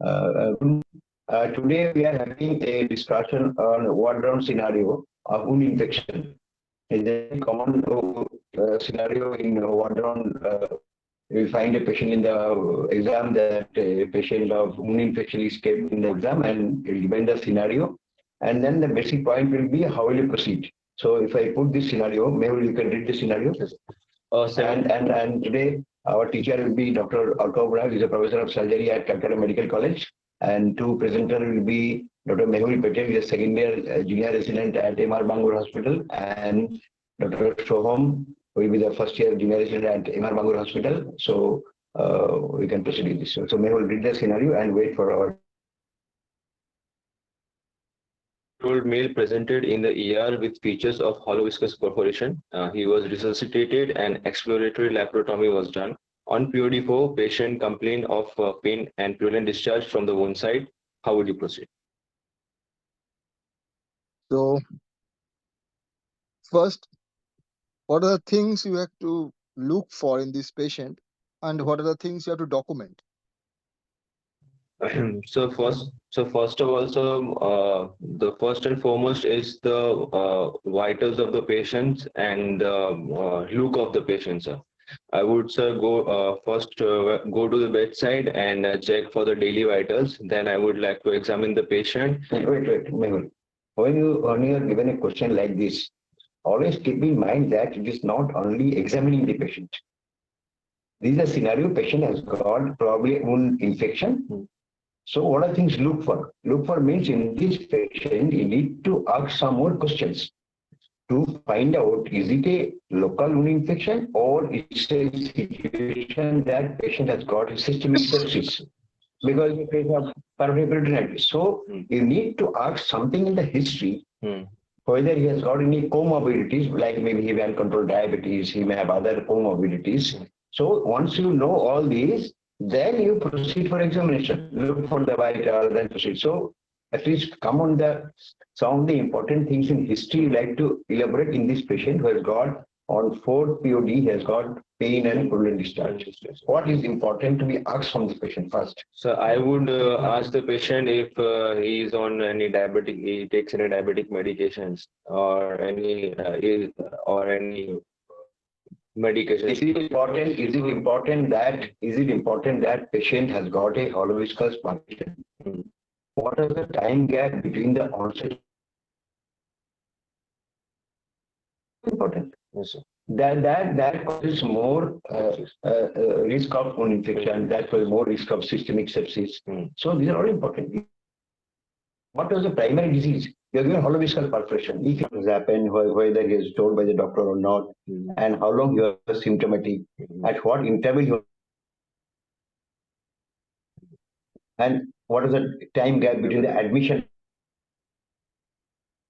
Today we are having a discussion on ward-round scenario of wound infection. Is a common scenario in ward-round. We find a patient in the exam that a patient of wound infection is kept in the exam and given the scenario, and then the basic point will be how will you proceed. So if I put this scenario, maybe you can read the scenario. Yes. And today our teacher will be Dr. Alka Bragg, who is a professor of surgery at Calcutta Medical College, and two presenter will be Dr. Mehul Patel, who is a second year junior resident at MR Bangalore Hospital, and Dr. Soham, who will be the first year junior resident at MR Bangalore Hospital. So we can proceed with this. So Mehul, read the scenario and wait for our. Old male presented in the ER with features of hollow viscous perforation. He was resuscitated and exploratory laparotomy was done. On POD4, patient complained of pain and purulent discharge from the wound side. How would you proceed? So, first, what are the things you have to look for in this patient, and what are the things you have to document? So first of all, the first and foremost is the vitals of the patients and look of the patient, sir. I would, sir, go first go to the bedside and check for the daily vitals. Then I would like to examine the patient. Wait, Mehul. When you are given a question like this, always keep in mind that it is not only examining the patient. This is a scenario patient has got probably wound infection. So what are things look for? Look for means in this patient, you need to ask some more questions to find out is it a local wound infection or it's a situation that patient has got a systemic sepsis because in case of pulmonary peritonitis. So you need to ask something in the history, whether he has got any comorbidities, like maybe he may have controlled diabetes, he may have other comorbidities. So once you know all these, then you proceed for examination. Look for the vital, then proceed. So at least come on some of the important things in history you like to elaborate in this patient who has got on 4th POD, he has got pain and purulent discharge. What is important to be asked from the patient first? So I would ask the patient if he is on any diabetic, he takes any diabetic medications or any medication. Is it important that patient has got a hollow viscous perforation? What is the time gap between the onset? Important. Yes, sir. That causes more risk of wound infection. That causes more risk of systemic sepsis. So these are all important. What was the primary disease? You are given hollow viscous perforation. If it has happened, whether he is told by the doctor or not, and how long you are symptomatic, at what interval you are, and what is the time gap between the admission.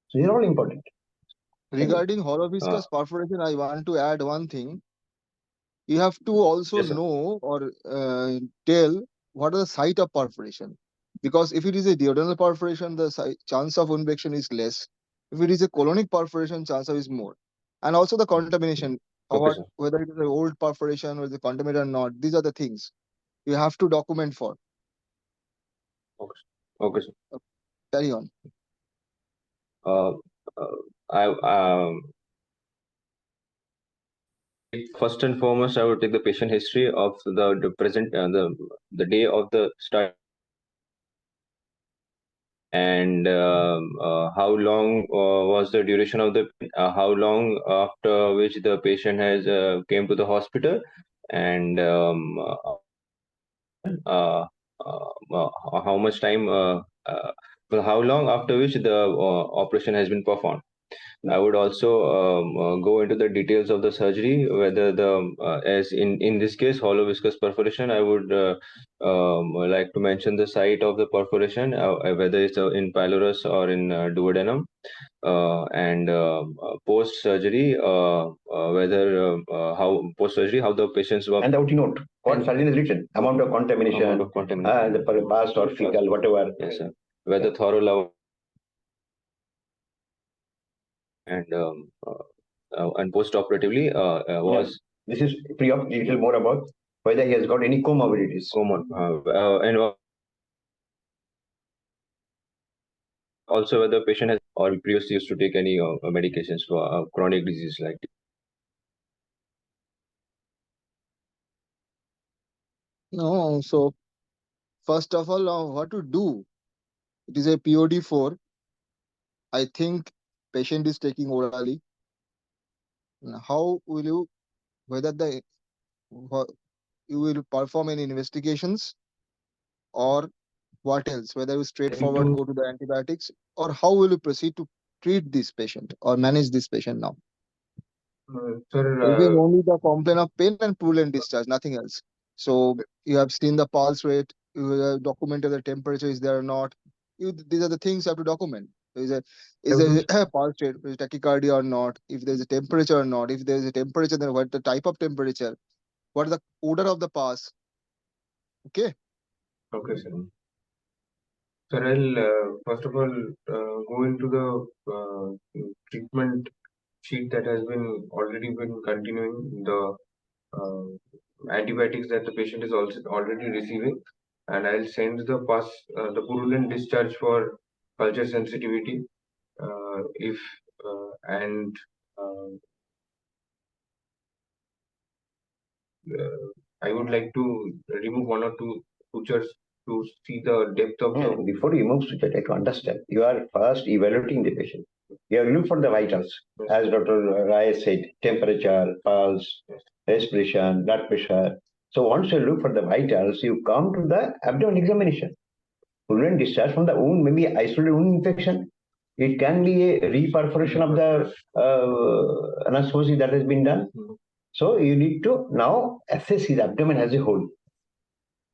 So these are all important. Regarding hollow viscous perforation, I want to add one thing. You have to also know or tell what is the site of perforation. Because if it is a duodenal perforation, the chance of infection is less. If it is a colonic perforation, chance of is more. And also the contamination, whether it is an old perforation or the contaminated or not, these are the things you have to document for. Okay, sir. Carry on. First and foremost, I would take the patient history of the present the day of the start. And how long was the duration of the how long after which the patient has came to the hospital, and how much time how long after which the operation has been performed. I would also go into the details of the surgery, whether as in this case, hollow viscous perforation, I would like to mention the site of the perforation, whether it's in pylorus or in duodenum, and post-surgery, how post-surgery, how the patients work. And the OT note, what surgeon is written, amount of contamination, the past or fecal, whatever. Yes, sir. Whether thorough level. And post-operatively was. This is pre-op, little more about whether he has got any comorbidities. And also whether the patient has or previously used to take any medications for chronic disease like. No, so first of all, what to do? It is a POD4. I think patient is taking orally. How will you, whether you will perform any investigations or what else? Whether you straightforward go to the antibiotics, or how will you proceed to treat this patient or manage this patient now? It is only the complaint of pain and purulent discharge, nothing else. So you have seen the pulse rate, you have documented the temperature is there or not. These are the things you have to document. Is a pulse rate, is tachycardia or not? If there is a temperature or not? If there is a temperature, then what the type of temperature? What is the odor of the pulse? Okay. Okay, sir. Sir, I'll first of all go into the treatment sheet that has been already been continuing, the antibiotics that the patient is also already receiving, and I'll send the purulent discharge for culture sensitivity. If and I would like to remove one or two sutures to see the depth of the. Before you move to take to understand, you are first evaluating the patient. You have looked for the vitals, as Dr. Rai said, temperature, pulse, respiration, blood pressure. So once you look for the vitals, you come to the abdomen examination. Purulent discharge from the wound, maybe isolated wound infection. It can be a reperforation of the anastomosis that has been done. So you need to now assess his abdomen as a whole.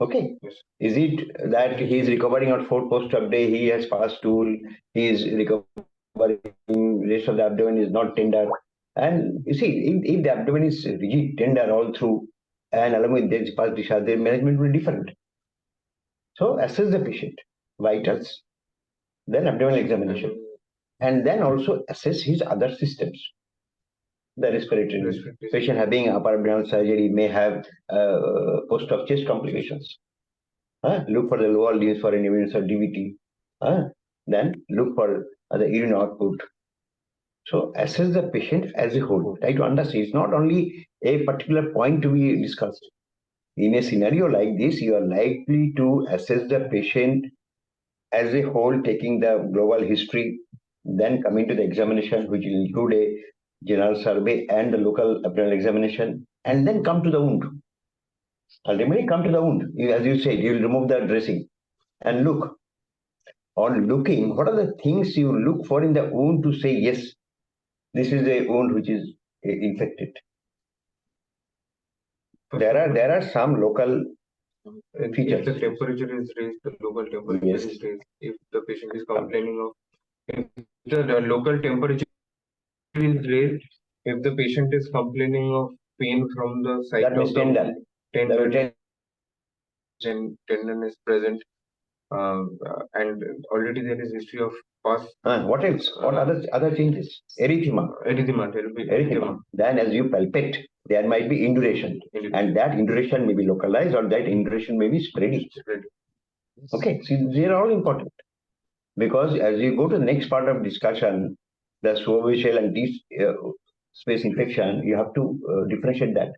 Okay. Yes. Is it that he is recovering on 4 post-op day, he has fast stool, he is recovering, rest of the abdomen is not tender. And you see, if the abdomen is rigid, tender all through, and along with this past discharge, the management will be different. So assess the patient, vitals, then abdominal examination, and then also assess his other systems. The respiratory. Patient having upper abdominal surgery may have post-op chest complications. Look for the lower limbs for any evidence of DVT. Then look for the urine output. So assess the patient as a whole. Try to understand. It's not only a particular point to be discussed. In a scenario like this, you are likely to assess the patient as a whole, taking the global history, then coming to the examination, which will include a general survey and the local abdominal examination, and then come to the wound. Ultimately, come to the wound. As you said, you will remove the dressing and look. On looking, what are the things you look for in the wound to say, yes, this is a wound which is infected? There are some local features. If the temperature is raised, the local temperature is raised. If the patient is complaining of, if the local temperature is raised, if the patient is complaining of pain from the side that of the tendon, then tendon is present, and already there is history of past. What else? What other changes? Erythema. Then as you palpate, there might be induration, and that induration may be localized or that induration may be spreading. Okay, see, they are all important because as you go to the next part of discussion, the superficial and deep space infection, you have to differentiate that.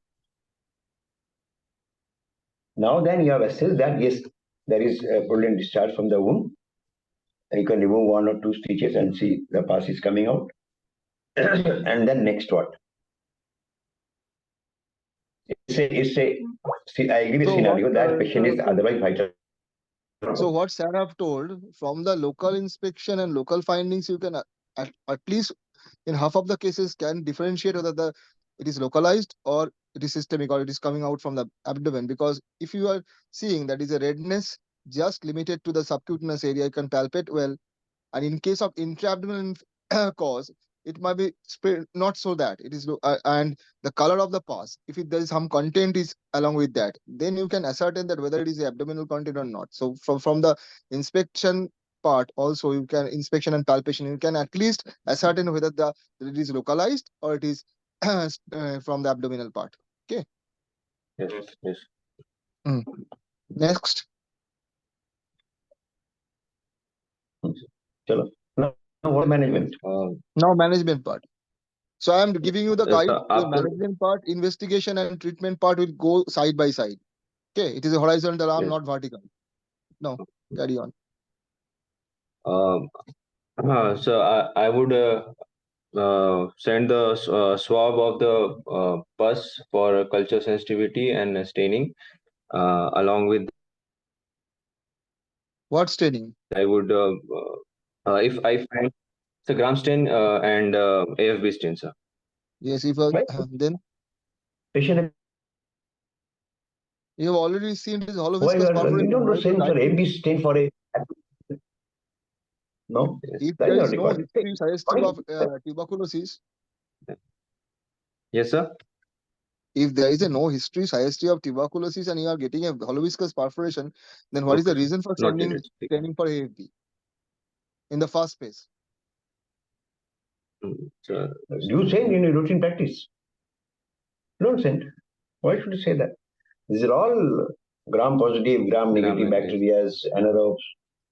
Now then you have assessed that yes, there is a purulent discharge from the wound. You can remove one or two stitches and see the pus is coming out. And then next what? I give a scenario that patient is otherwise vital. So what Sam have told, from the local inspection and local findings, you can at least in half of the cases can differentiate whether it is localized or it is systemic or it is coming out from the abdomen. Because if you are seeing that is a redness just limited to the subcutaneous area, you can palpate well. And in case of intra-abdominal cause, it might be spread, not so that it is and the color of the pus, if there is some content is along with that, then you can ascertain that whether it is abdominal content or not. So from the inspection part also, you can inspection and palpation, you can at least ascertain whether it is localized or it is from the abdominal part. Okay. Yes. Next. what management? Now management part. So I am giving you the guide. So The after management part, investigation and treatment part will go side by side. Okay, it is a horizontal arm, yes. not vertical. No, carry on. So I would send the swab of the pus for culture sensitivity and staining. Along with What staining? I would if I find the gram stain and AFB stain, sir. Yes, if Right. then Patient, you have already seen this hollow why you viscous are, you perforation. don't Why do is the same for guide? AB stain for a, no? Yes. If That there is is not no required. history suggestive of Fine. tuberculosis, Yes, sir. if there is a no history suggestive of tuberculosis and you are getting a hollow viscous perforation, then what is the Okay. reason for Not sending needed. training for AFB in the first place? So, Do you send in a routine practice? Don't send. Why should you say that? These are all gram positive, gram negative negative. bacteria, anaerobes,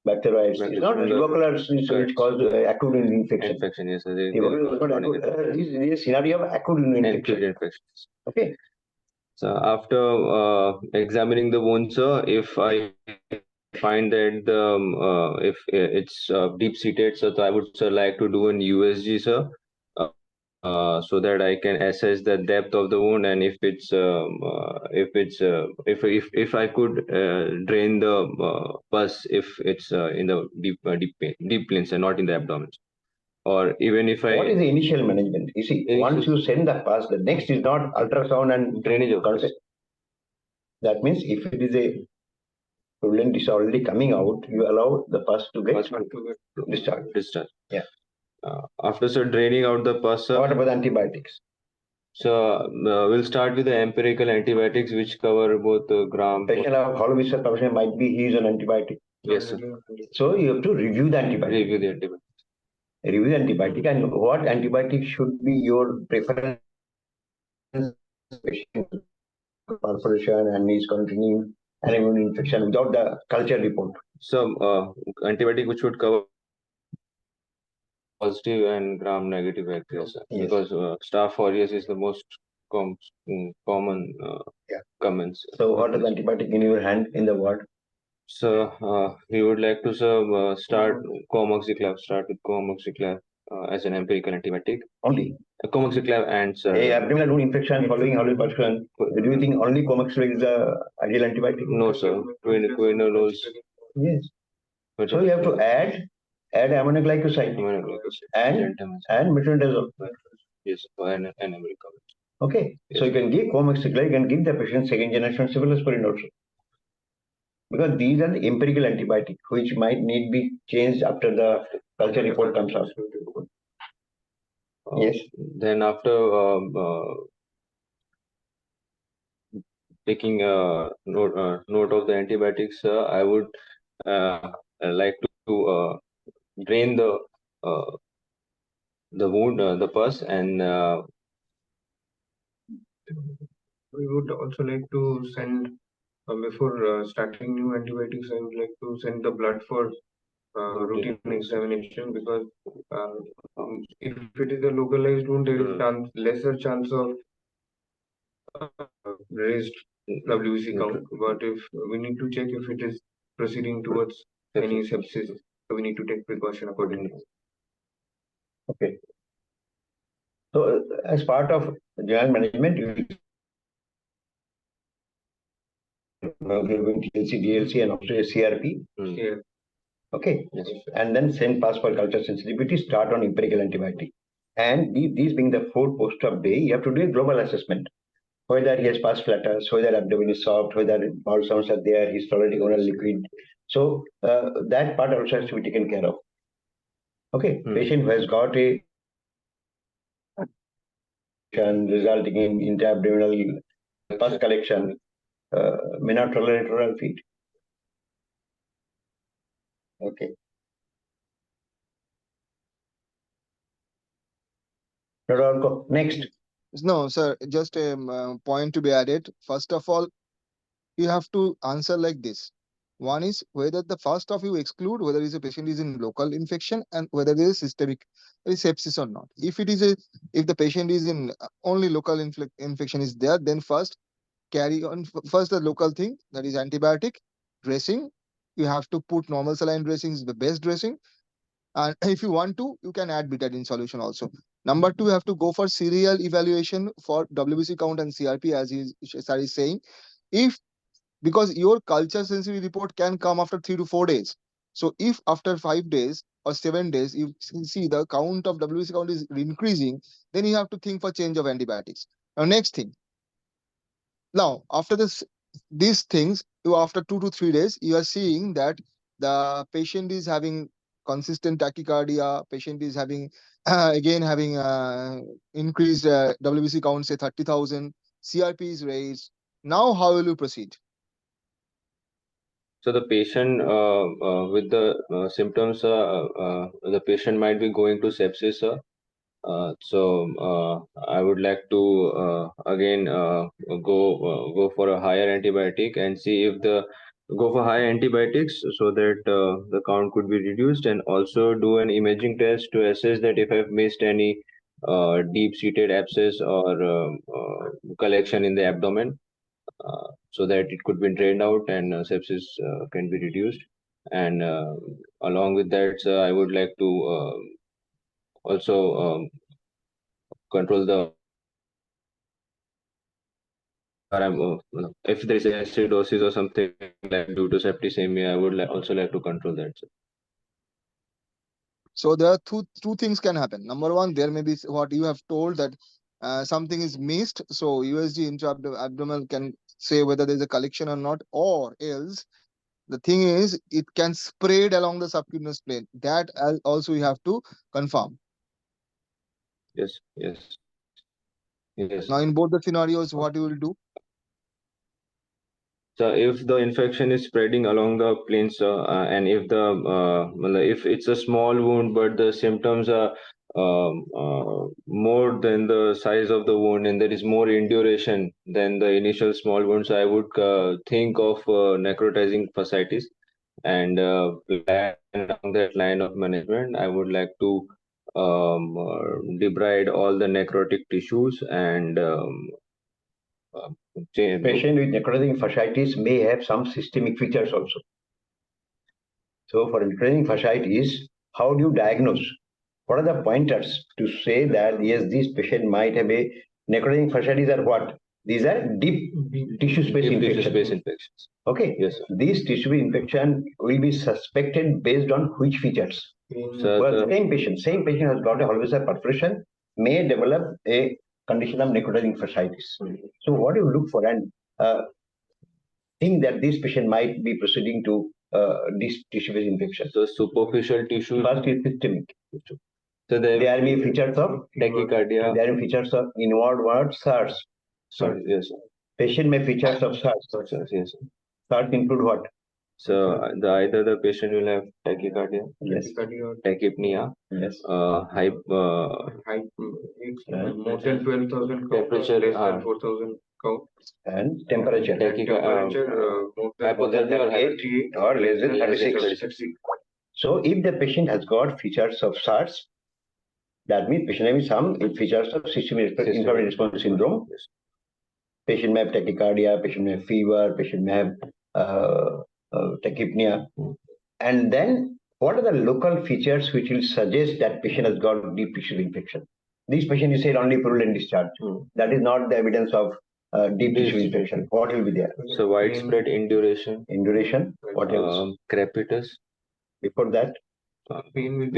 bacteroids. It's not tuberculosis which cause acute urinary infection. Infection, yes, sir. They Tuberculosis is not acute. This is a scenario of acute urinary acute infection. infections. Okay. So after examining the wound, sir, if I find that the if it's deep seated, so I would sir like to do an USG, sir, so that I can assess the depth of the wound, and if I could drain the pus if it's in the deep plains and not in the abdomen, or even if What I is the initial management? You see, once you send the pass, the next is not ultrasound and drainage of consent. That means if it is a purulent is already coming out, you allow the pus to get discharged. Yeah. After sir draining out the pus, sir, What about the antibiotics? so we'll start with the empirical antibiotics, which cover both gram. Patient of hollow viscous perforation might be he is on antibiotic. Yes, sir. So you have to review the antibiotic. Review the antibiotics. Review the antibiotic and what antibiotic should be your preference. Patient perforation and is continuing an immune infection without the culture report. So antibiotic which would cover positive and gram negative bacteria, sir. Yes. Because Staph aureus is the most common comments. So what is the antibiotic in your hand in the ward? So we would like to start comoxiclav. Start with comoxiclav as an empirical antibiotic. Only. Comoxiclav and Abdominal wound infection following hollow perforation. Do you think only comoxiclav is the ideal antibiotic? No, sir. Quinolones. Yes. So you have to add aminoglycoside and metronidazole. Yes, and America. Okay. Yes. So you can give comoxiclav, you can give the patient second generation cephalosporin also. Because these are the empirical antibiotics which might need be changed after the culture report comes out. Yes. Then after taking note of the antibiotics, I would like to drain the wound, the pus, and we would also like to send before starting new antibiotics. I would like to send the blood for routine examination because if it is a localized wound, there is lesser chance of raised WBC count. But if we need to check if it is proceeding towards any sepsis, so we need to take precaution accordingly. Okay. So as part of general management, you TLC, DLC, and also a CRP. Yeah. Okay. Yes. And then send pass for culture sensitivity, start on empirical antibiotic. And these being the 4 post-op day, you have to do a global assessment. Whether he has pus flutters, whether abdomen is soft, whether bowel sounds are there, he's tolerating oral liquid. So that part also has to be taken care of. Okay. Patient who has got a resulting in intra-abdominal pus collection may not tolerate oral feed. Okay. Next. No, sir, just a point to be added. First of all, you have to answer like this. One is whether the first of you exclude whether is a patient is in local infection and whether there is systemic sepsis or not. If the patient is in only local infection is there, then first carry on first the local thing, that is antibiotic dressing. You have to put normal saline dressing is the best dressing, and if you want to, you can add betadine solution also. Number two, you have to go for serial evaluation for WBC count and CRP, as Sir is saying. If Because your culture sensitivity report can come after 3 to 4 days. So if after 5 days or 7 days you see the count of WBC count is increasing, then you have to think for change of antibiotics. Now next thing, now after these things, you after 2 to 3 days, you are seeing that the patient is having consistent tachycardia, patient is having again having increased WBC count, say 30,000, CRP is raised. Now how will you proceed? So the patient with the symptoms, the patient might be going to sepsis. I would like to again go for a higher antibiotic and see if the go for higher antibiotics so that the count could be reduced, and also do an imaging test to assess that if I've missed any deep-seated abscess or collection in the abdomen, so that it could be drained out and sepsis can be reduced. And along with that, I would like to also control the if there is acidosis or something like due to septicemia, I would also like to control that. So there are two things can happen. Number one, there may be what you have told that something is missed. So USG into abdominal can say whether there is a collection or not, or else the thing is it can spread along the subcutaneous plane. That also you have to confirm. Yes. Now in both the scenarios, what you will do? So if the infection is spreading along the planes, and if it's a small wound but the symptoms are more than the size of the wound and there is more induration than the initial small wounds, I would think of necrotizing fasciitis, and plan along that line of management. I would like to debride all the necrotic tissues and patient with necrotizing fasciitis may have some systemic features also. So for necrotizing fasciitis, how do you diagnose? What are the pointers to say that yes, this patient might have a necrotizing fasciitis or what? These are deep tissue space infections. Okay. Yes, sir. This tissue infection will be suspected based on which features? So well, same patient has got a hollow perforation, may develop a condition of necrotizing fasciitis. So what do you look for and think that this patient might be proceeding to this tissue based infection? So superficial tissue. First is systemic. So there are features of tachycardia. There are features of inward SARS. Sorry, yes. Patient may features of SARS. Yes. SARS include what? So either the patient will have tachycardia, yes, tachypnea, yes, more than 12,000 temperature, less than 4,000 count, and temperature. Hypothermia or 8 or less than 36. So if the patient has got features of SARS, that means patient having some features of systemic inflammatory response syndrome. Yes. Patient may have tachycardia, patient may have fever, patient may have tachypnea. And then what are the local features which will suggest that patient has got deep tissue infection? This patient is said only purulent discharge. That is not the evidence of deep tissue infection. What will be there? So widespread induration. What else? Crepitus. Before that? Pain.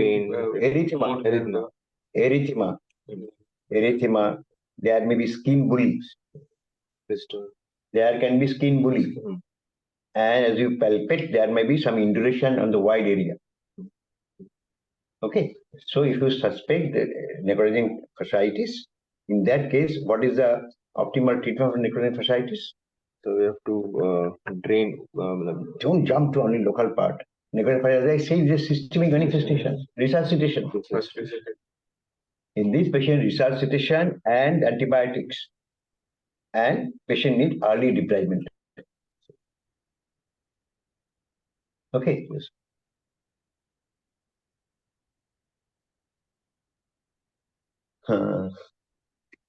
Erythema. There may be skin bully. There can be skin bully. And as you palpate, there may be some induration on the wide area. Okay. So if you suspect necrotizing fasciitis, in that case, what is the optimal treatment for necrotizing fasciitis? So we have to drain. Don't jump to only local part. Necrotizing fasciitis, I say, is a systemic manifestation, resuscitation. In this patient, resuscitation and antibiotics, and patient need early debridement. Okay. Yes.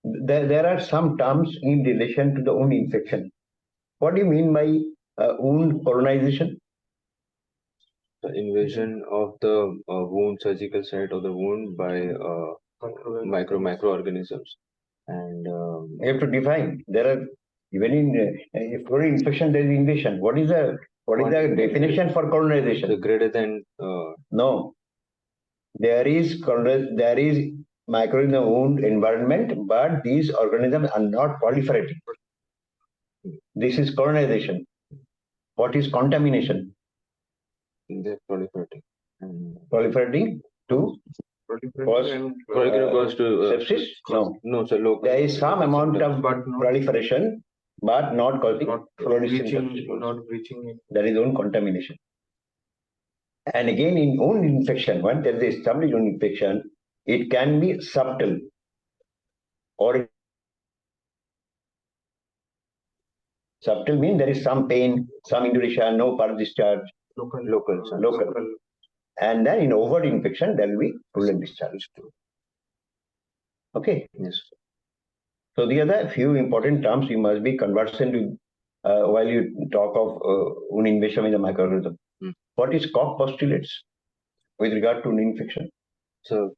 There are some terms in relation to the wound infection. What do you mean by wound colonization? The invasion of the wound, surgical site of the wound by microorganisms. And You have to define. There are even in for infection there is invasion. What is the definition for colonization? the greater than No, there is micro in the wound environment, but these organisms are not proliferating. This is colonization. What is contamination? they're proliferating. Proliferating to cause sepsis? No. No, so local. There is some amount of But not- proliferation, but not causing producing breaching, sepsis. not breaching. That is wound contamination. And again, in wound infection, once there is established wound infection, it can be subtle or subtle means there is some pain, some induration, no pulse discharge, Local. and then in overt infection there will be purulent discharge. Okay. Yes. So these are the few important terms you must be conversant with while you talk of wound invasion in the microorganism. What is Koch postulates with regard to wound infection? So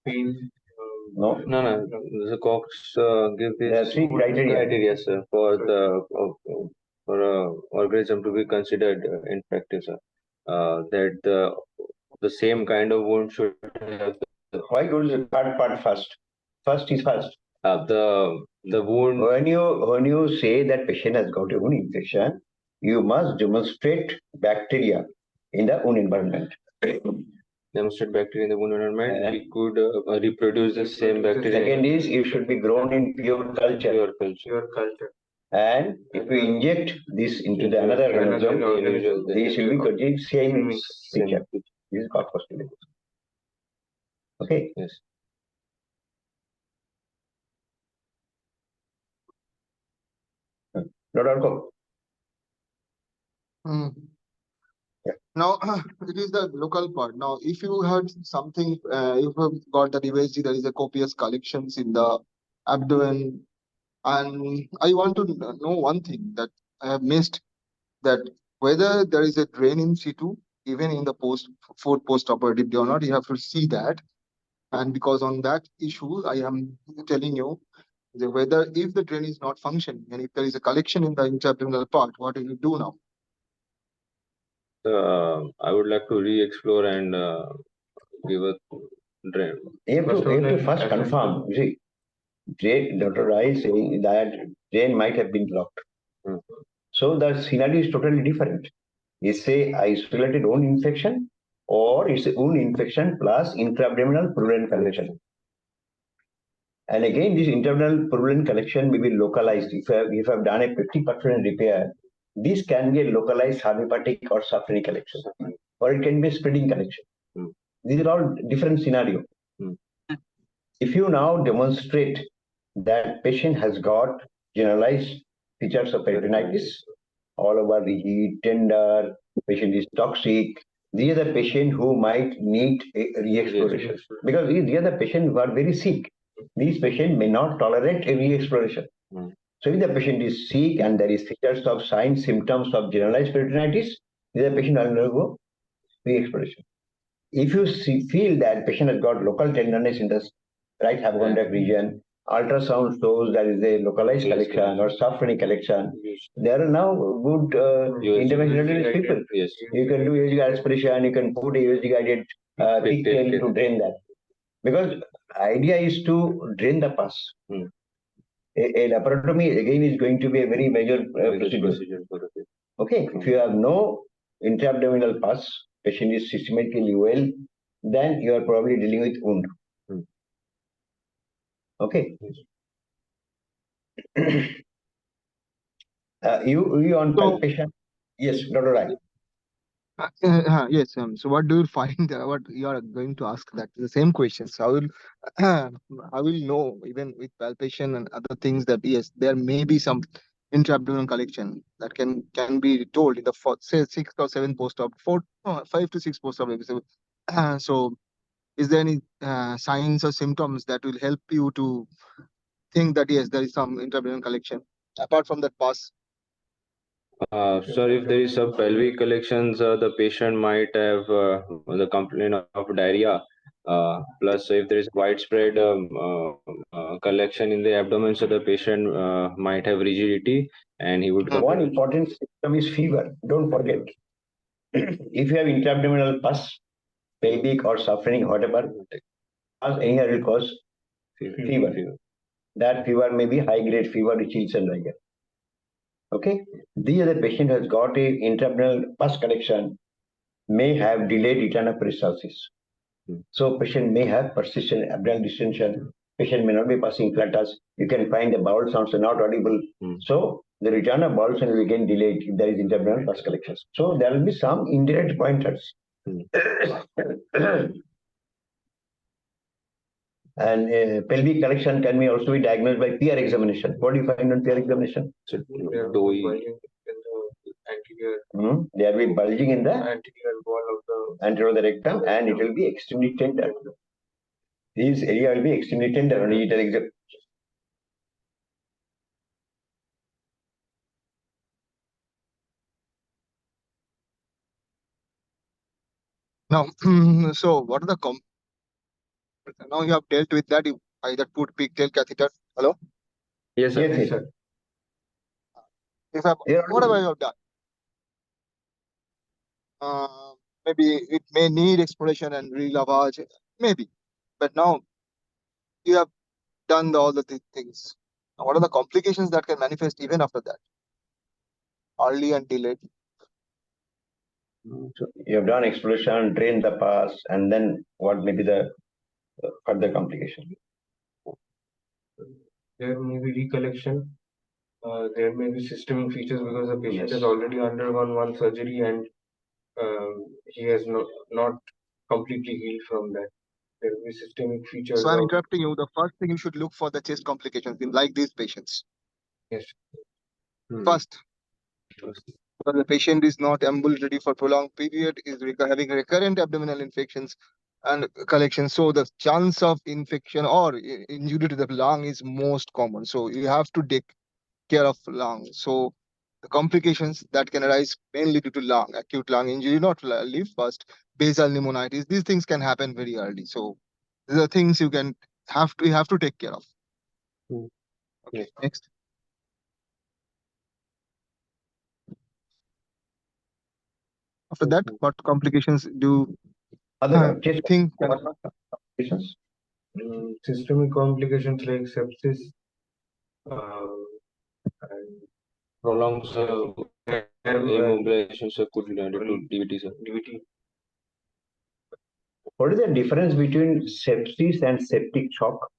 Pain. No. The Cox give There are these three criteria. sir, for the for a organism to be considered infective, sir. That the same kind of wound should have Why go to the third part first? First is first. the wound. When you say that patient has got a wound infection, you must demonstrate bacteria in the wound environment. Demonstrate bacteria in the wound environment. We could reproduce the same bacteria. Second is it should be grown in pure culture. Pure culture. And if we inject this into the another organism, they should be producing same feature. This is Koch postulate. Okay. Yes. Dr. Koch. Now, it is the local part. Now, if you had something, you have got the USG, there is a copious collections in the abdomen. And I want to know one thing that I have missed, that whether there is a drain in situ, even in the post-operative or not, you have to see that. And because on that issue, I am telling you that whether if the drain is not functioning and if there is a collection in the intra-abdominal part, what do you do now? I would like to re-explore and give a drain. You have to first confirm. You see, Dr. Rai is saying that drain might have been blocked. So the scenario is totally different. Is a isolated wound infection or it's a wound infection plus intra-abdominal purulent collection. And again, this intra-abdominal purulent collection may be localized. If you have done a 50% repair, this can be a localized hepatic or saprophetic collection, or it can be a spreading collection. These are all different scenarios. If you now demonstrate that patient has got generalized features of peritonitis, all over the heat, tender, patient is toxic, these are the patient who might need a re-exploration. Because these are the patients who are very sick. These patients may not tolerate a re-exploration. So if the patient is sick and there is features of signs, symptoms of generalized peritonitis, the patient will undergo re-exploration. If you feel that patient has got local tenderness in the right hypochondriac region, ultrasound shows there is a localized collection or saprophetic collection, there are now good interventional people. Yes. You can do USG aspiration, you can put a USG guided pigtail to drain that. Because idea is to drain the pus. A laparotomy again is going to be a very major procedure. Okay, if you have no intra-abdominal pus, patient is systematically well, then you are probably dealing with wound. Okay. You on palpation? Yes, Dr. Rai. Yes. So, what do you find? What you are going to ask? That the same questions. I will, I will know even with palpation and other things that yes, there may be some intra-abdominal collection that can be told in the say 6th or 7th post-op, 5 to 6 post-op. So, is there any signs or symptoms that will help you to think that yes, there is some intra-abdominal collection apart from that pus? Sir, if there is some pelvic collections, the patient might have the complaint of diarrhea. Plus, if there is widespread collection in the abdomen, so the patient might have rigidity, and he would. One important symptom is fever. Don't forget. If you have intra-abdominal pus, pelvic or suffering, whatever, any other will cause fever. That fever may be high-grade fever, which is like that. Okay, the other patient has got a intra-abdominal pus collection, may have delayed return of peristalsis. So patient may have persistent abdominal distension. Patient may not be passing flatus. You can find the bowel sounds are not audible. So the return of bowel sound will again delayed if there is intra-abdominal pus collection. So there will be some indirect pointers. And pelvic collection can be also be diagnosed by PR examination. What do you find on PR examination? They are bulging in the anterior. They will be bulging in the anterior wall of the anterior of the rectum, and it will be extremely tender. This area will be extremely tender on digital exam. Now, so what are the now you have dealt with that? You either put pigtail catheter. Hello. Yes, sir. Yes, sir. Whatever you have done, maybe it may need exploration and re-lavage, maybe, but now you have done all the things. Now, what are the complications that can manifest even after that, early and delayed? So you have done exploration, drained the pus, and then what may be the further complication? There may be recollection. There may be systemic features because the patient has already undergone one surgery and he has not completely healed from that. There will be systemic features. So I'm interrupting you. The first thing you should look for the chest complications in like these patients. Yes. First, because the patient is not ambulatory for prolonged period, is having recurrent abdominal infections and collection. So the chance of infection or injury to the lung is most common. So you have to take care of lung. So the complications that can arise mainly due to lung, acute lung injury, not live first, basal pneumonitis. These things can happen very early. So these are things you have to take care of. Okay, next. After that, what complications do you think? Systemic complications like sepsis, and prolonged immobilization could lead to DVT, sir. DVT. What is the difference between sepsis and septic shock?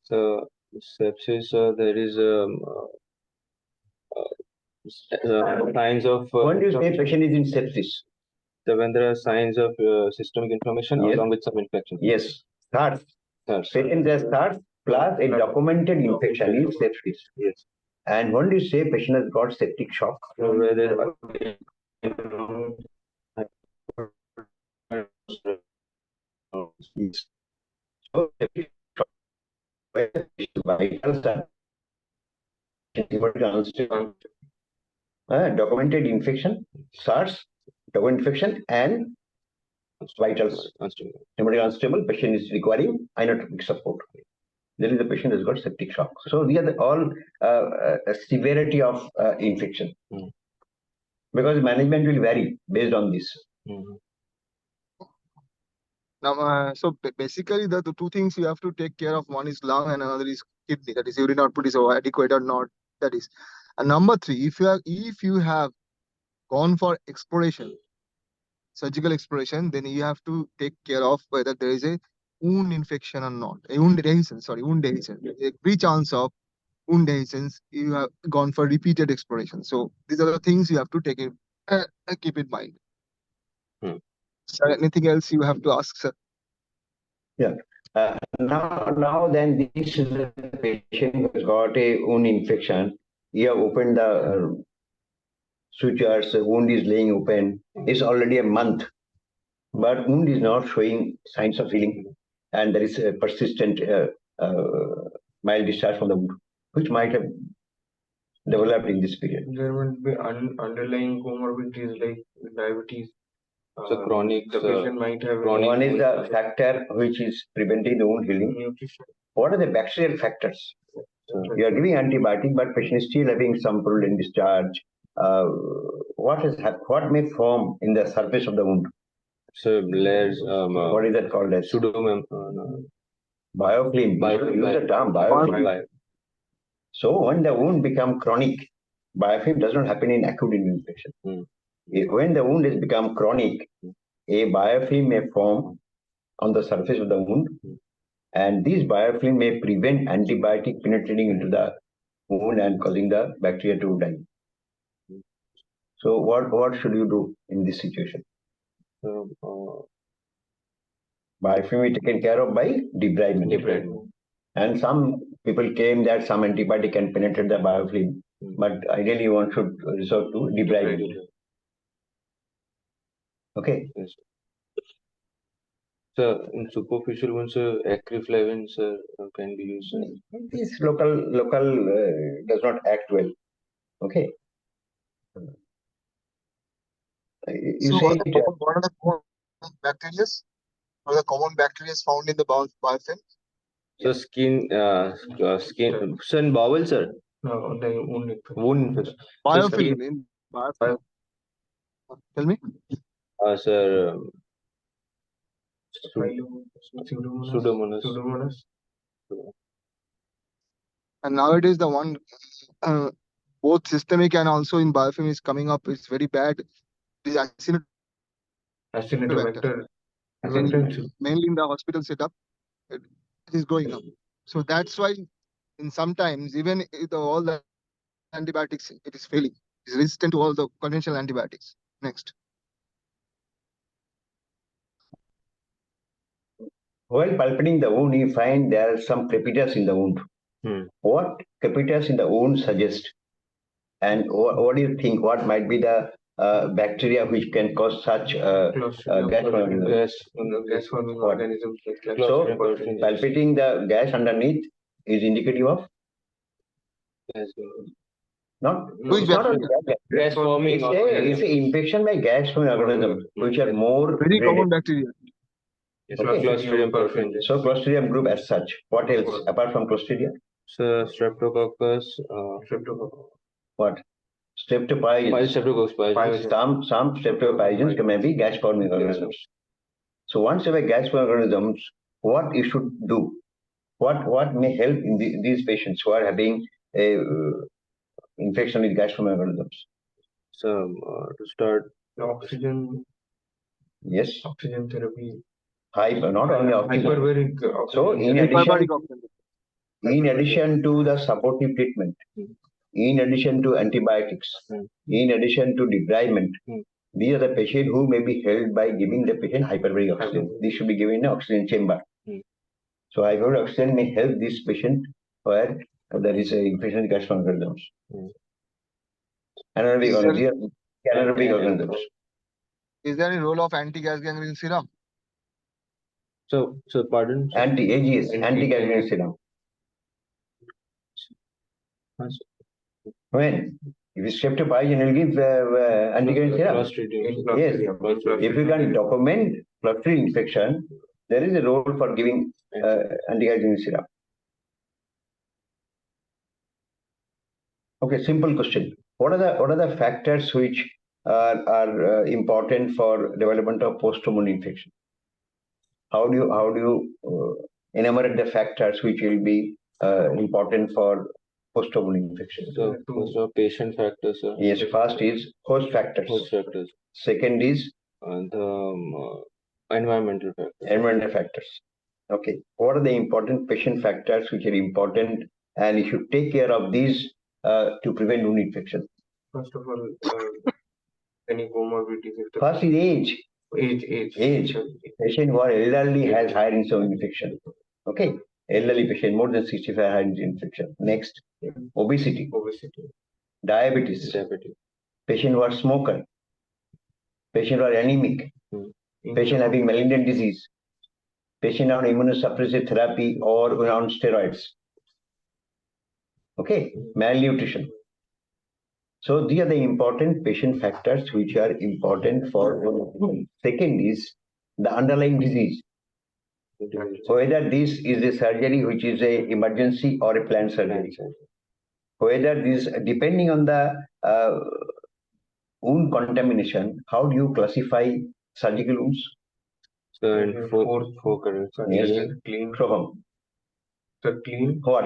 So sepsis, there is signs of. When do you say patient is in sepsis? So when there are signs of systemic inflammation along with some infection. Yes, SARS. Patient has SARS plus a documented infection is sepsis. Yes. And when do you say patient has got septic shock? So where there Yes. So septic shock, where vitals are documented infection, SARS, documented infection, and vitals unstable. Patient is requiring inotropic support. There is the patient has got septic shock. So these are all severity of infection. Because management will vary based on this. Now, so basically, the two things you have to take care of: one is lung, and another is kidney. That is, urine output is adequate or not. That is, and number three, if you have gone for exploration, surgical exploration, then you have to take care of whether there is a wound infection or not. A wound adhesion. Every chance of wound adhesions, you have gone for repeated exploration. So these are the things you have to keep in mind. Sir, anything else you have to ask, sir? Yeah. Now then this is the patient who has got a wound infection. you have opened the sutures, the wound is laying open. It's already a month, but wound is not showing signs of healing, and there is a persistent mild discharge from the wound, which might have developed in this period. There will be underlying comorbidities like diabetes. So chronic. The patient might have chronic. One is the factor which is preventing the wound healing. nutrition. What are the bacterial factors? You are giving antibiotic, but patient is still having some prolonged discharge. What may form in the surface of the wound? So layers. What is that called as? Pseudomem. Biofilm. Use the term biofilm. So when the wound becomes chronic, biofilm does not happen in acute infection. When the wound has become chronic, a biofilm may form on the surface of the wound, and this biofilm may prevent antibiotic penetrating into the wound and causing the bacteria to die. So what should you do in this situation? Biofilm is taken care of by debridement. And some people claim that some antibiotic can penetrate the biofilm, but ideally one should resort to debridement. Okay. Yes. So in superficial wounds, acriflavins can be used. This local does not act well. Okay. You So say what are the common bacteria? What are the common bacteria found in the biofilm? So skin. So in bowel, sir. No, the wound infection. Wound infection. Biofilm in biofilm. Tell me. Sir. Pseudomonas. And nowadays the one both systemic and also in biofilm is coming up. It's very bad. It is Acinetobacter. Mainly in the hospital setup, it is growing up. So that's why in sometimes even all the antibiotics it is failing. It's resistant to all the conventional antibiotics. Next. while palpating the wound, you find there are some crepitus in the wound. What crepitus in the wound suggest? And what do you think? What might be the bacteria which can cause such gas forming organisms? So palpating the gas underneath is indicative of not gas forming. It's a infection by gas forming organisms which are more very common bacteria. Okay. Clostridium perfringens. So Clostridium group as such. What else apart from Clostridia? So Streptococcus. What? Streptopygens. Some streptopygens may be gas forming organisms. So once you have a gas forming organisms, what you should do? What may help in these patients who are having a infection with gas forming organisms? So to start the oxygen. Yes. Oxygen therapy. Not only oxygen. Hyperbaric oxygen. So in addition to the supportive treatment, in addition to antibiotics, in addition to debridement, these are the patient who may be helped by giving the patient hyperbaric oxygen. This should be given in an oxygen chamber. So hyperbaric oxygen may help this patient where there is an infection with gas forming organisms. Anaerobic organisms. Is there any role of anti-gas gangrene serum? So pardon. Anti-AGS, anti-gangrene serum. When if it's streptopygen, it will give anti-gangrene serum. Yes. If you can document Clostridium infection, there is a role for giving anti-gangrene serum. Okay, simple question. What are the factors which are important for development of post-wound infection? How do you enumerate the factors which will be important for post-wound infection? So patient factors. Yes, first is host factors. Second is the environmental factors. Environmental factors. Okay. What are the important patient factors which are important, and you should take care of these to prevent wound infection? First of all, any comorbidities. First is age. Age. Patient who are elderly has higher incidence of infection. Okay. Elderly patient more than 65 high infection. Next, obesity. diabetes, patient who are smoker, patient who are anemic, patient having malignant disease, patient on immunosuppressive therapy or on steroids. Okay, malnutrition. So these are the important patient factors which are important for. Second is the underlying disease. Whether this is a surgery which is a emergency or a planned surgery. Whether this, depending on the wound contamination, how do you classify surgical wounds? So in four currents. Yes. Clean. So, Clean. what?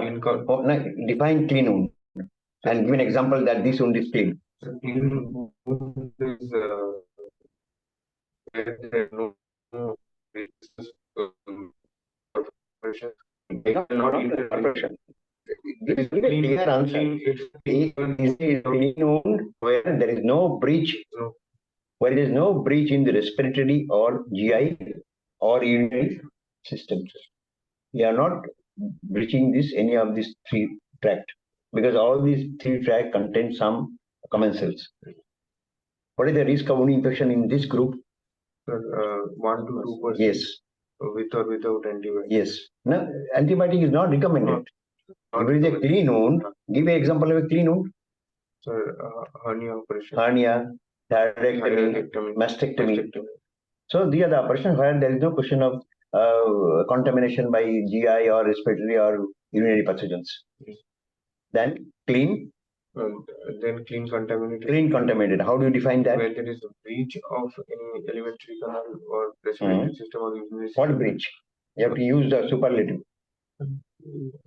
Define clean wound and give an example that this wound is clean. Clean wound is where there are no perforation. This is a clear answer. Is a clean wound where there is no breach, where there is no breach in the respiratory or GI or urinary systems. We are not breaching this any of these three tracts because all these three tracts contain some common cells. What is the risk of wound infection in this group? 1 to 2%. Yes. With or without antibiotic. Yes. No, antibiotic is not recommended. If it is a clean wound, give an example of a clean wound. Sir, hernia operation. Hernia, thyroidectomy, mastectomy. So these are the operations where there is no question of contamination by GI or respiratory or urinary pathogens. Then clean. Then clean contaminated. Clean contaminated. How do you define that? Where there is a breach of any alimentary canal or respiratory system or urinary system. What breach? You have to use the superlative.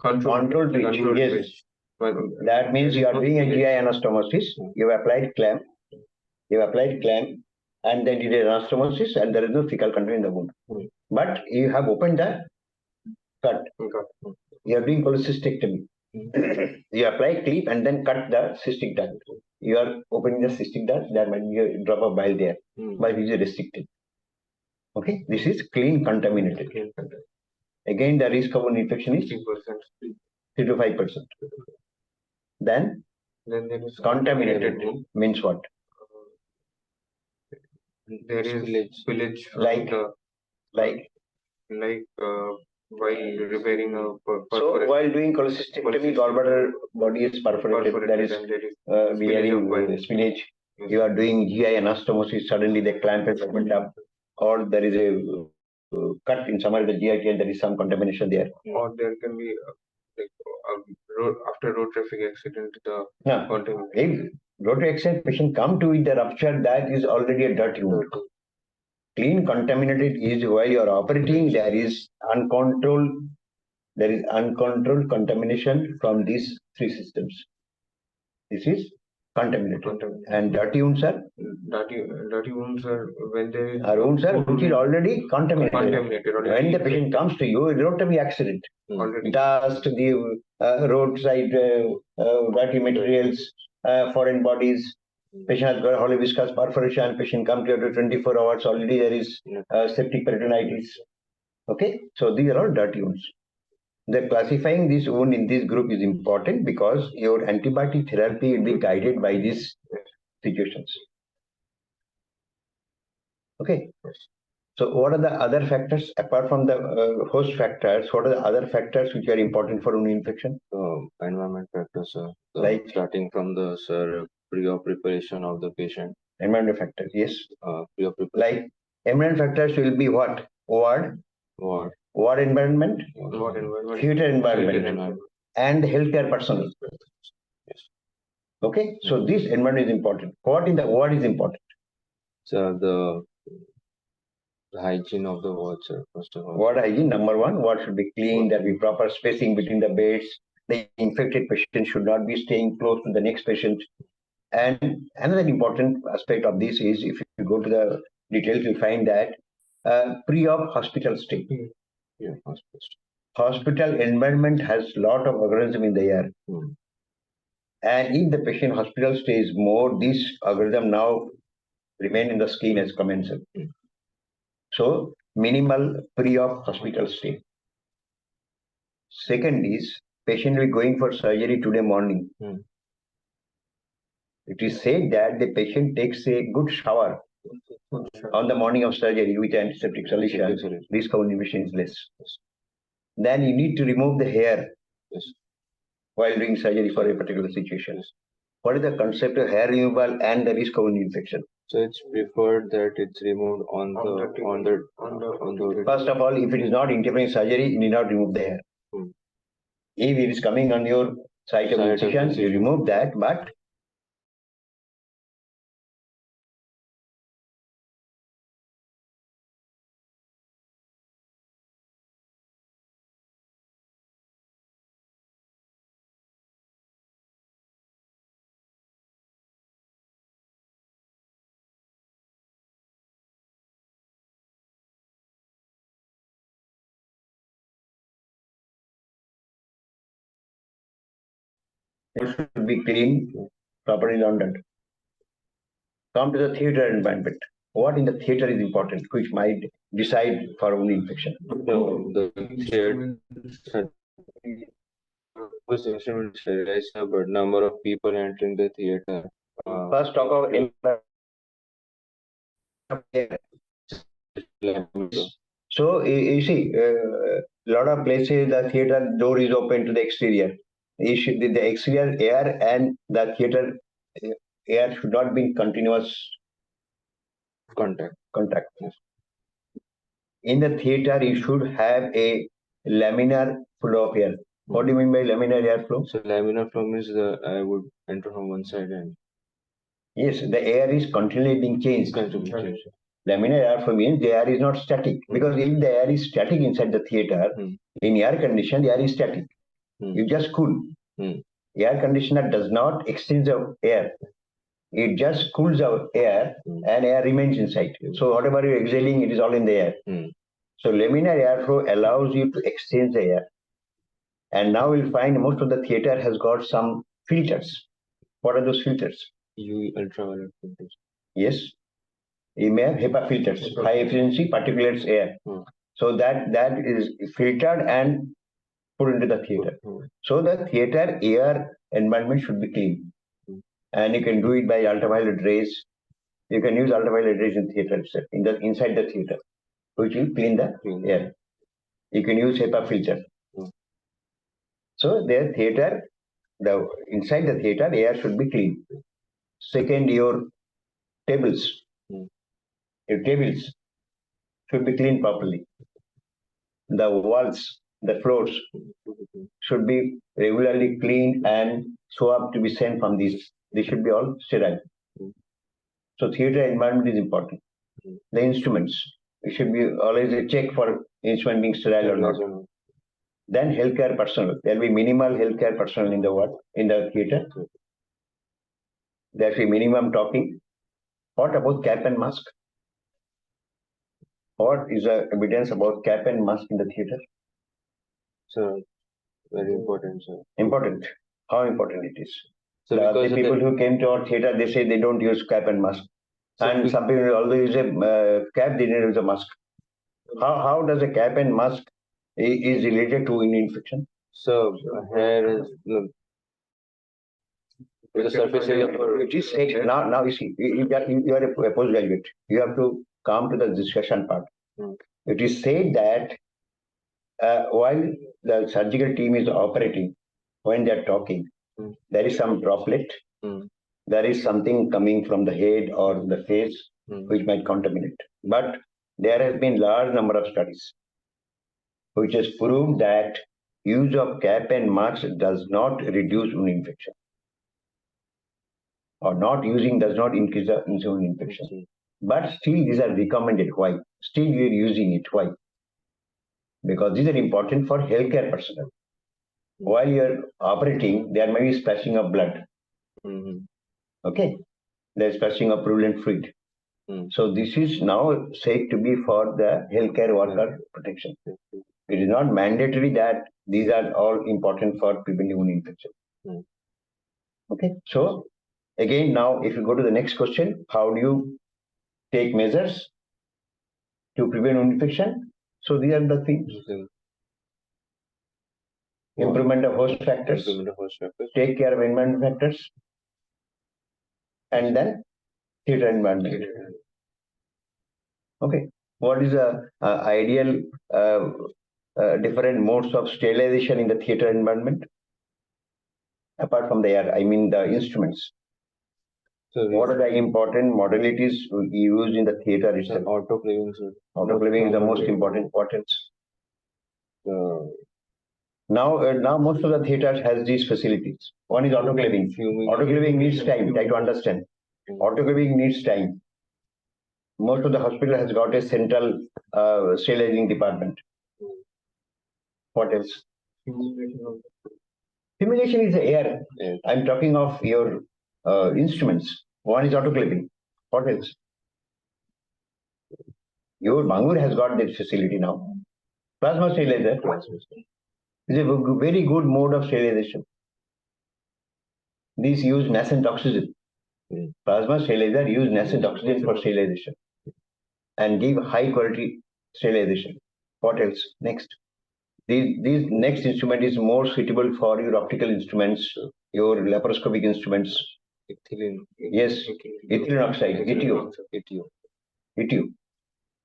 Controlled breach. Yes. That means you are doing a GI anastomosis. You have applied clamp. And then you did anastomosis and there is no fecal content in the wound. But you have opened the cut. You are doing cholecystectomy. You apply clip and then cut the cystic duct. You are opening the cystic duct, there might be a drop of bile there, but it is restricted. Okay, this is clean contaminated. Again, the risk of an infection is 3 to 5%. Then there is contaminated means what? There is spillage while repairing a So while doing cholecystectomy, gallbladder body is perforated. There is spillage. You are doing GI anastomosis. Suddenly the clamp has opened up, or there is a cut in some of the GI and there is some contamination there. Or there can be after road traffic accident contamination. If road traffic accident patient come to with the rupture, that is already a dirty wound. Clean contaminated is while you are operating, there is uncontrolled contamination from these three systems. This is contaminated. And dirty wounds are? Dirty wounds are when there is wounds are which is already contaminated. When the patient comes to you, it don't have accident. Dust, the roadside dirty materials, foreign bodies. Patient has got holoviscous perforation. Patient comes to you after 24 hours. Already there is septic peritonitis. Okay, so these are all dirty wounds. The classifying this wound in this group is important because your antibiotic therapy will be guided by these situations. Okay. So what are the other factors apart from the host factors? What are the other factors which are important for wound infection? Environment factors, like starting from the pre-op preparation of the patient. Environment factors, yes. Pre-op preparation. Like environment factors will be what? Ward environment, theater environment, and healthcare personnel. Yes. Okay, so this environment is important. What in the ward is important? So the hygiene of the ward, sir. First of all, ward hygiene, number one. Ward should be clean. There will be proper spacing between the beds. The infected patient should not be staying close to the next patient. And another important aspect of this is, if you go to the details, you find that pre-op hospital stay. Yeah, hospital environment has lot of organism in the air. And if the patient hospital stays more, this organism now remain in the skin as commensal. So minimal pre-op hospital stay. Second is patient will be going for surgery today morning. It is said that the patient takes a good shower on the morning of surgery with antiseptic solution. Risk of infection is less. Then you need to remove the hair while doing surgery for a particular situation. What is the concept of hair removal and the risk of infection? So it's preferred that it's removed on the. First of all, if it is not interfering surgery, you need not remove the hair. If it is coming on your site of incision, you remove that, but it should be clean, properly laundered. Come to the theater environment. What in the theater is important, which might decide for wound infection? The theater. First instrument sterilized, but number of people entering the theater. First, talk of so you see, a lot of places the theater door is open to the exterior. The exterior air and the theater air should not be in continuous contact. Yes. In the theater, you should have a laminar flow of air. What do you mean by laminar airflow? So laminar flow means I would enter from one side and. Yes, the air is continually being changed. Laminar airflow means the air is not static, because if the air is static inside the theater, in air condition, the air is static. You just cool. Air conditioner does not exchange the air. It just cools the air and air remains inside. So whatever you're exhaling, it is all in the air. So laminar airflow allows you to exchange the air. And now you'll find most of the theater has got some filters. What are those filters? UV ultraviolet filters. Yes. You may have HEPA filters, high efficiency particulates air. So that is filtered and put into the theater. So the theater air environment should be clean. And you can do it by ultraviolet rays. You can use ultraviolet rays in theater itself, inside the theater, which will clean the air. You can use HEPA filter. So the theater, inside the theater, air should be clean. Second, your tables. Your tables should be cleaned properly. The walls, the floors should be regularly cleaned and swab to be sent from these. They should be all sterile. So theater environment is important. The instruments, it should be always a check for instrument being sterile or not. Then healthcare personnel. There will be minimal healthcare personnel in the theater. There will be minimum talking. What about cap and mask? What is the evidence about cap and mask in the theater? So very important, sir. Important. How important it is? So the people who came to our theater, they say they don't use cap and mask. So and some people although use a cap, they didn't use a mask. How does a cap and mask is related to wound infection? So hair is the surface area for. It is said now you see you are a postgraduate. You have to come to the discussion part. It is said that while the surgical team is operating, when they are talking, there is some droplet. There is something coming from the head or the face which might contaminate. But there has been large number of studies which has proved that use of cap and mask does not reduce wound infection. Or not using does not increase the wound infection. But still these are recommended. Why? Still we are using it. Why? Because these are important for healthcare personnel. While you are operating, there may be splashing of blood. Okay, there is splashing of purulent fluid. So this is now said to be for the healthcare worker protection. It is not mandatory that these are all important for preventing wound infection. Okay, so again now if you go to the next question, how do you take measures to prevent wound infection? So these are the things. Improvement of host factors. Take care of environment factors. and then theater environment. Okay. What is the ideal different modes of sterilization in the theater environment? Apart from the air, I mean the instruments. So what are the important modalities used in the theater itself? Autoclaving, sir. Autoclaving is the most important. Now most of the theaters has these facilities. One is autoclaving. Autoclaving needs time. Try to understand. Autoclaving needs time. Most of the hospital has got a central sterilizing department. What else? Fumigation is the air. Yes. I'm talking of your instruments. One is autoclaving. What else? Your Bangalore has got this facility now. Plasma sterilizer is a very good mode of sterilization. These use nascent oxygen. Plasma sterilizer use nascent oxygen for sterilization and give high quality sterilization. What else? Next. These next instrument is more suitable for your optical instruments, your laparoscopic instruments. Ethylene. Yes, ethylene oxide, ETO.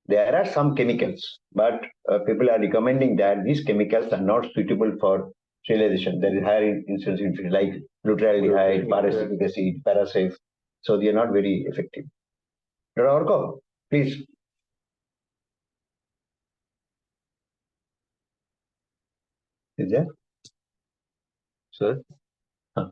There are some chemicals, but people are recommending that these chemicals are not suitable for sterilization. There is higher incidence like glutaraldehyde, paracetic acid, parasafe. So they are not very effective. Dr. Orko, please. Is there? Sir? Huh.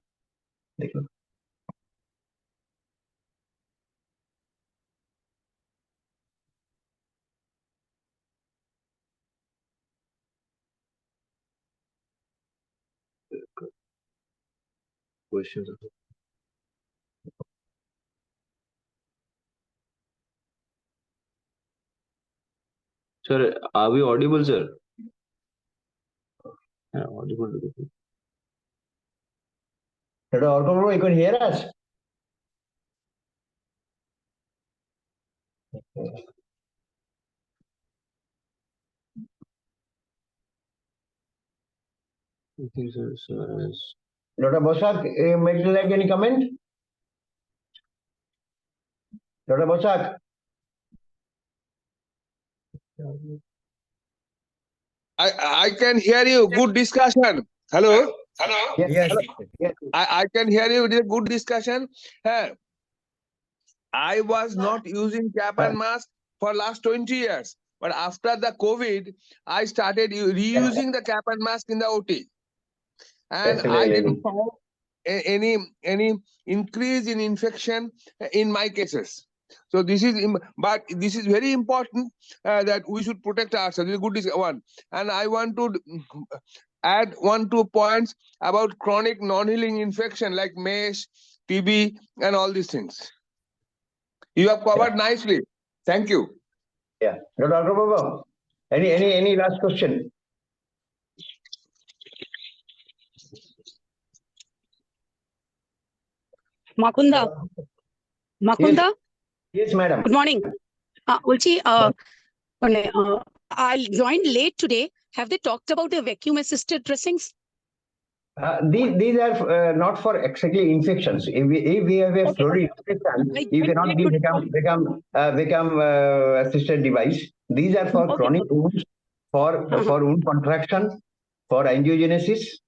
Questions? Sir, are we audible, sir? Yeah, audible. Dr. Orko, you can hear us? I think so, sir. Dr. Bosak, would you like any comment? Dr. Bosak? I can hear you. Good discussion. Hello. Yes. I can hear you. It is a good discussion. I was not using cap and mask for last 20 years. But after the COVID, I started reusing the cap and mask in the OT. And I didn't find any increase in infection in my cases. So this is, but this is very important that we should protect ourselves. This is good one. And I want to add 1-2 points about chronic non-healing infection like mesh, TB, and all these things. You have covered nicely. Thank you. Yeah. Dr. Babu, any last question? Makunda. Yes, madam. Good morning. Ulchi, I joined late today. Have they talked about the vacuum assisted dressings? These are not for exactly infections. If we have a fluid infection, you cannot become assisted device. These are for chronic wounds, for wound contraction, for angiogenesis,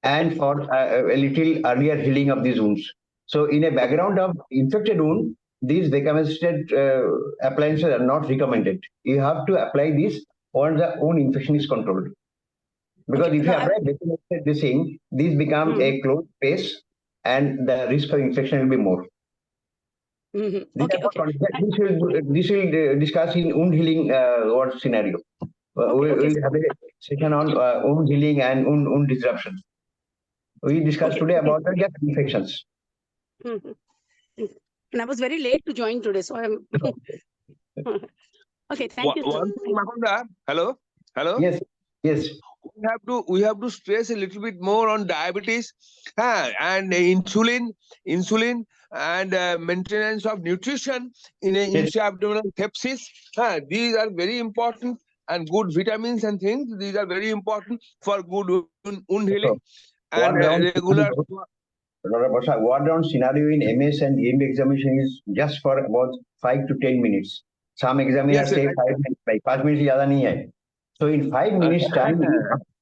and for a little earlier healing of these wounds. So in a background of infected wound, these vacuum assisted appliances are not recommended. You have to apply this once the wound infection is controlled. Because if you apply this thing, these become a closed space and the risk of infection will be more. This will discuss in wound healing scenario. We'll have a session on wound healing and wound disruption. We discussed today about just infections. And I was very late to join today, so I'm okay. Thank you. One thing, Makunda. Hello. Yes. We have to stress a little bit more on diabetes and insulin and maintenance of nutrition in a intra-abdominal sepsis. These are very important, and good vitamins and things. These are very important for good wound healing and regular. Dr. Prasad, ward round scenario in MS and EM examination is just for about 5 to 10 minutes. Some examiners Yes, say yes. 5 minutes, like 5 minutes ज़्यादा नहीं है. So in 5 minutes time,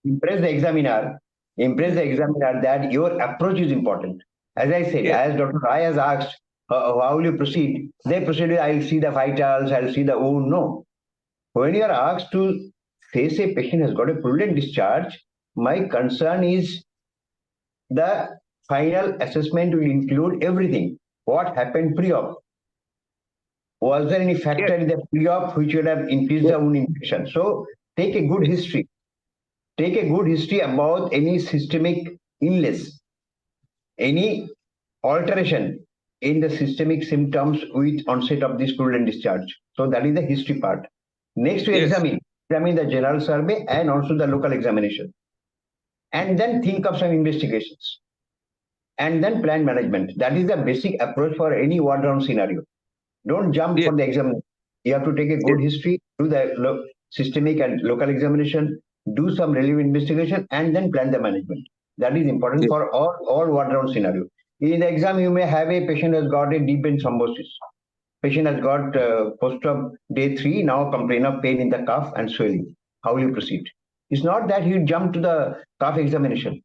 impress the examiner that your approach is important. As I said, Yes. as Dr. Rai has asked, how will you proceed? They proceeded, I'll see the vitals, I'll see the wound. No. When you are asked to face a patient has got a prudent discharge, my concern is the final assessment will include everything. What happened pre-op? Was there any factor in the pre-op which would have increased the wound infection? So take a good history. Take a good history about any systemic illness, any alteration in the systemic symptoms with onset of this prudent discharge. So that is the history part. Next, we Yes. examine the general survey and also the local examination. And then think of some investigations. And then plan management. That is the basic approach for any ward round scenario. Don't jump Yes. for the examination. You have to take a good history, do the systemic and local examination, do some relevant investigation, and then plan the management. That is important Yes. for all ward round scenario. In the exam, you may have a patient has got a deep vein thrombosis. Patient has got post-op day 3, now complain of pain in the cuff and swelling. How will you proceed? It's not that you jump to the cuff examination.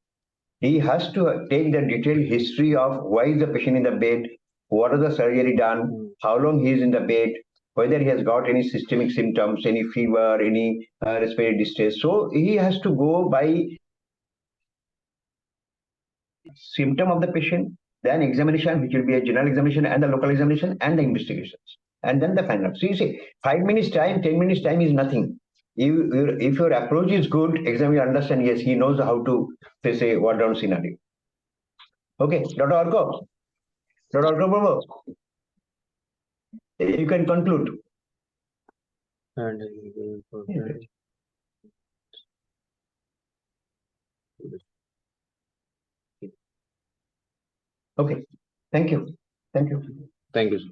He has to take the detailed history of why is the patient in the bed, what are the surgery done, how long he is in the bed, whether he has got any systemic symptoms, any fever, any respiratory distress. So he has to go by symptom of the patient, then examination, which will be a general examination and the local examination and the investigations. And then the final. So you see, 5 minutes time, 10 minutes time is nothing. If your approach is good, examiner understand, yes, he knows how to face a ward round scenario. Okay, Dr. Arko. Dr. Arko Babu, you can conclude. Okay, thank you. Thank you. Thank you, sir.